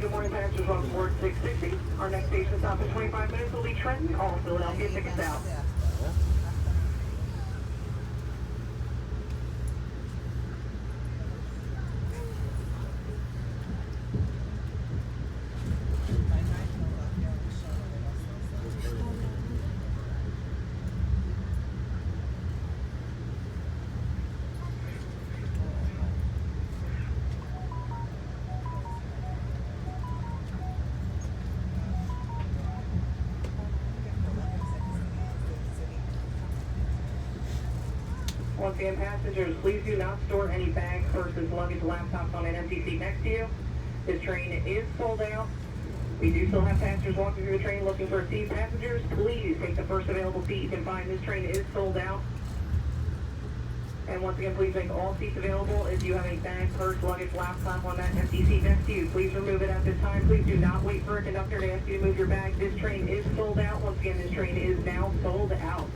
good morning, passengers on board 660. Our next station stop in 25 minutes will be Trenton, all Philadelphia tickets out. Once again, passengers, please do not store any bags, purses, luggage, laptops on an empty seat next to you. This train is sold out. We do still have passengers walking through the train looking for a seat. Passengers, please take the first available seat you can find. This train is sold out. And once again, please make all seats available. If you have a bag, purse, luggage, laptop on that empty seat next to you, please remove it at this time. Please do not wait for a conductor to ask you to move your bag. This train is sold out. Once again, this train is now sold out.